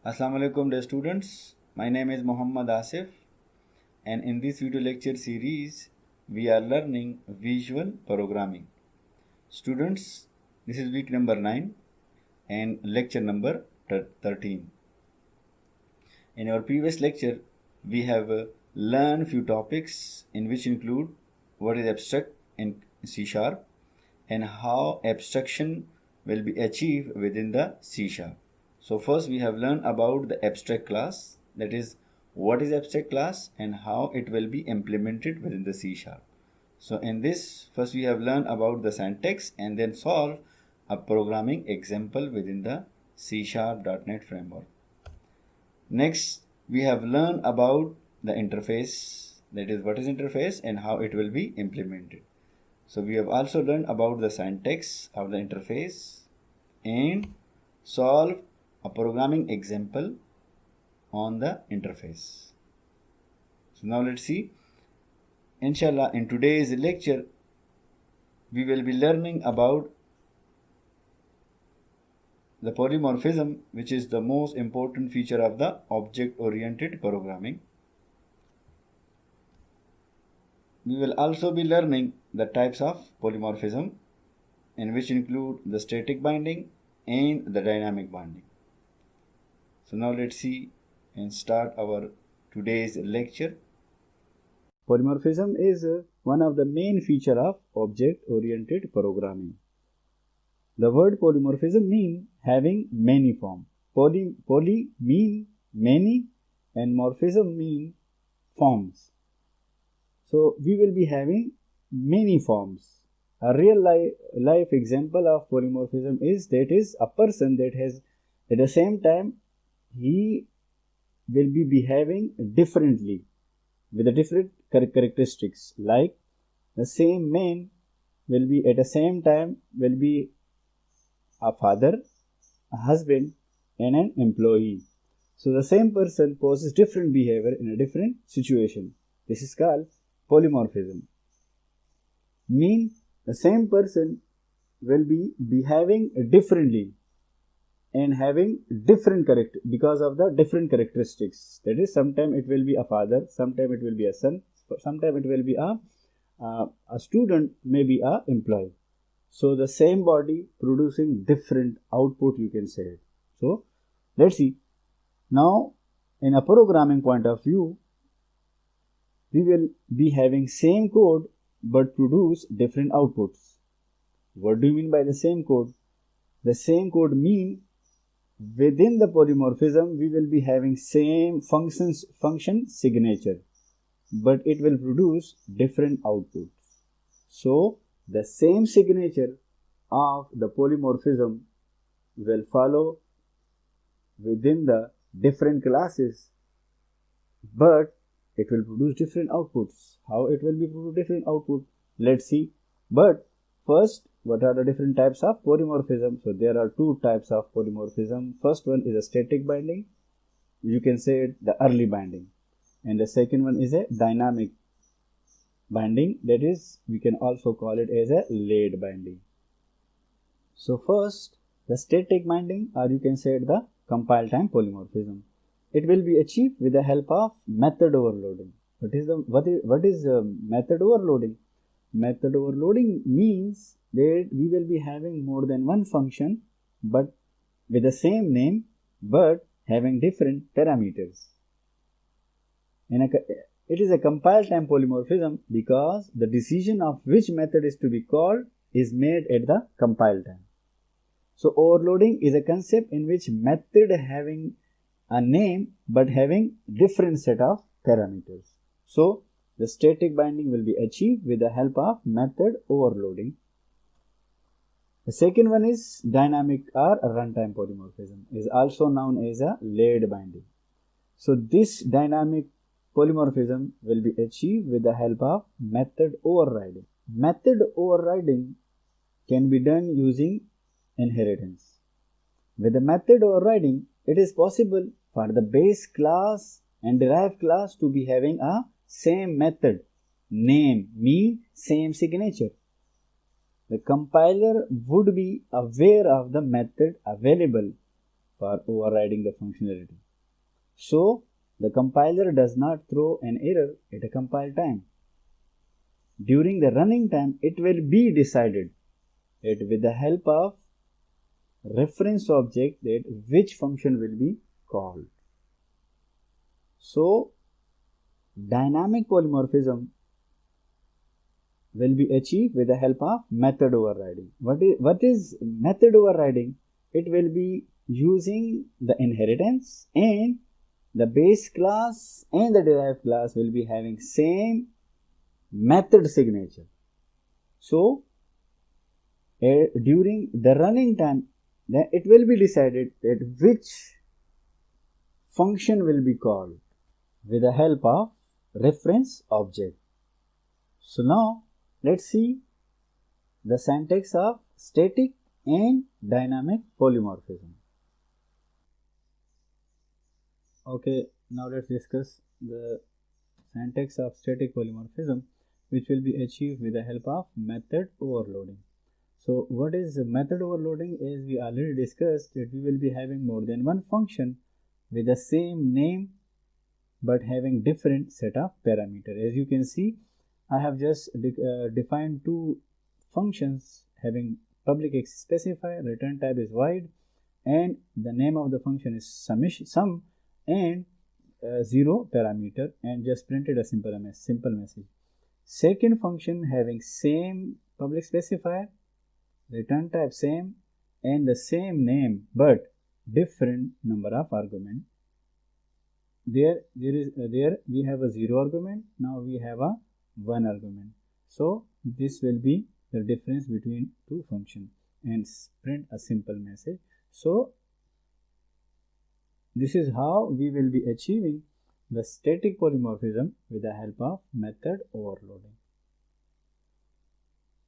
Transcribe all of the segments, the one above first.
Assalamu alaikum dear students. My name is Muhammad Asif, and in this video lecture series we are learning visual programming. Students, this is week number 9 and lecture number 13. In our previous lecture we have learned few topics in which include what is abstract in C sharp and how abstraction will be achieved within the C sharp. So first we have learned about the abstract class, that is what is abstract class and how it will be implemented within the C sharp. So in this first we have learned about the syntax and then solve a programming example within the C sharp.NET framework. Next we have learned about the interface, that is what is interface and how it will be implemented. So we have also learned about the syntax of the interface and solve a programming example on the interface. So now let's see. Inshallah, in today's lecture, we will be learning about the polymorphism, which is the most important feature of the object-oriented programming. We will also be learning the types of polymorphism, in which include the static binding and the dynamic binding. So now let's see and start our today's lecture. Polymorphism is one of the main feature of object-oriented programming. The word polymorphism means having many forms. Poly mean many and morphism mean forms. So we will be having many forms. A real life example of polymorphism is a person that has at the same time he will be behaving differently with the different characteristics, like the same man will be at the same time will be a father, a husband and an employee. So the same person poses different behavior in a different situation. This is called polymorphism. Means the same person will be behaving differently and having different character because of the different characteristics. That is, sometime it will be a father, sometime it will be a son, sometime it will be a student, maybe a employee. So the same body producing different output, you can say it. So let's see. Now in a programming point of view, we will be having same code but produce different outputs. What do you mean by the same code? The same code mean within the polymorphism we will be having same function signature, but it will produce different outputs. So the same signature of the polymorphism will follow within the different classes, but it will produce different outputs. How it will be produce different output? Let's see. But first, what are the different types of polymorphism? So there are two types of polymorphism. First one is a static binding. You can say it the early binding. And the second one is a dynamic binding. That is, we can also call it as a late binding. So first, the static binding, or you can say it the compile time polymorphism. It will be achieved with the help of method overloading. What is method overloading? Method overloading means that we will be having more than one function but with the same name but having different parameters. It is a compile time polymorphism because the decision of which method is to be called is made at the compile time. So overloading is a concept in which method having a name but having different set of parameters. So the static binding will be achieved with the help of method overloading. The second one is dynamic or runtime polymorphism, is also known as a late binding. So this dynamic polymorphism will be achieved with the help of method overriding. Method overriding can be done using inheritance. With the method overriding, it is possible for the base class and derived class to be having a same method, name, mean, same signature. The compiler would be aware of the method available for overriding the functionality. So the compiler does not throw an error at a compile time. During the running time, it will be decided that with the help of reference object that which function will be called. So dynamic polymorphism will be achieved with the help of method overriding. What is method overriding? It will be using the inheritance, and the base class and the derived class will be having same method signature. So during the running time, then it will be decided that which function will be called with the help of reference object. So now let's see the syntax of static and dynamic polymorphism. Okay, now let's discuss the syntax of static polymorphism, which will be achieved with the help of method overloading. So what is method overloading? As we already discussed, that we will be having more than one function with the same name but having different set of parameters. As you can see, I have just defined two functions having public access specifier, return type is void, and the name of the function is sum and 0 parameter, and just printed a simple message. Second function having same public specifier, return type same, and the same name but different number of argument. There we have a 0 argument. Now we have a 1 argument. So this will be the difference between two functions, and print a simple message. So this is how we will be achieving the static polymorphism with the help of method overloading.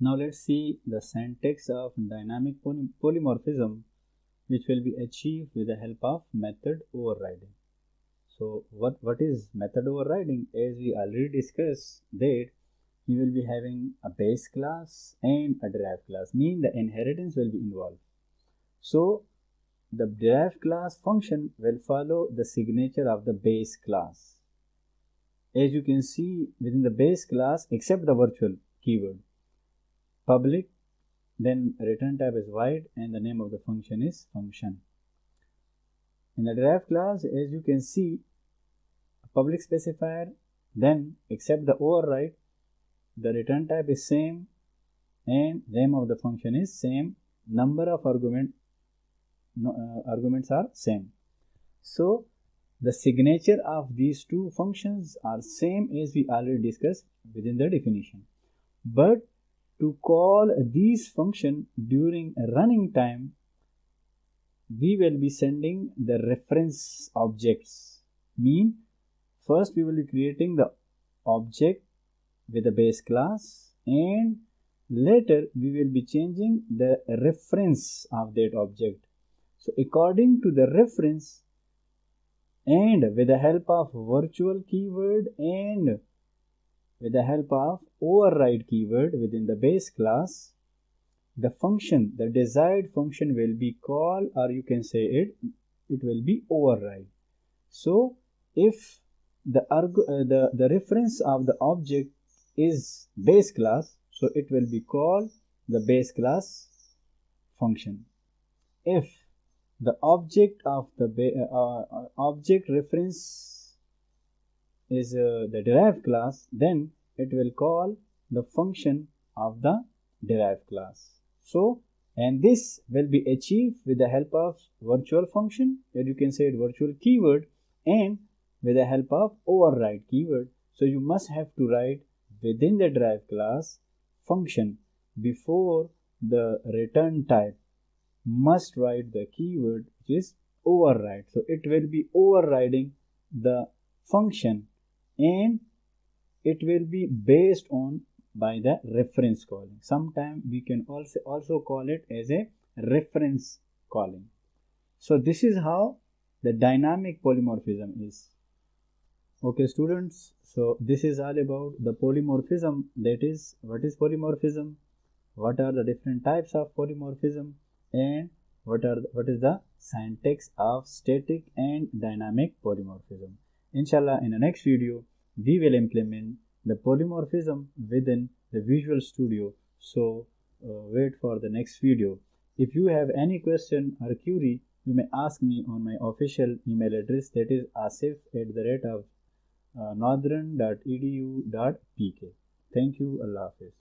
Now let's see the syntax of dynamic polymorphism, which will be achieved with the help of method overriding. So what is method overriding? As we already discussed, that we will be having a base class and a derived class, meaning the inheritance will be involved. So the derived class function will follow the signature of the base class. As you can see, within the base class, except the virtual keyword, public, then return type is void, and the name of the function is function. In the derived class, as you can see, public specifier, then except the override, the return type is same, and name of the function is same, number of arguments are same. So the signature of these two functions are same as we already discussed within the definition. But to call these functions during running time, we will be sending the reference objects. Mean first we will be creating the object with the base class, and later we will be changing the reference of that object. So according to the reference, and with the help of virtual keyword and with the help of override keyword within the base class, the function, the desired function will be called, or you can say it will be override. So if the reference of the object is base class, so it will be called the base class function. If the object of the object reference is the derived class, then it will call the function of the derived class. So, and this will be achieved with the help of virtual function, or you can say it virtual keyword, and with the help of override keyword. So you must have to write within the derived class function before the return type, must write the keyword which is override. So it will be overriding the function, and it will be based on by the reference calling. Sometimes we can also call it as a reference calling. So this is how the dynamic polymorphism is. Okay students, so this is all about the polymorphism. That is, what is polymorphism, what are the different types of polymorphism, and what is the syntax of static and dynamic polymorphism. Inshallah, in the next video, we will implement the polymorphism within the Visual Studio. So wait for the next video. If you have any question or query, you may ask me on my official email address, that is asif@northern.edu.pk. Thank you. Allah Hafiz.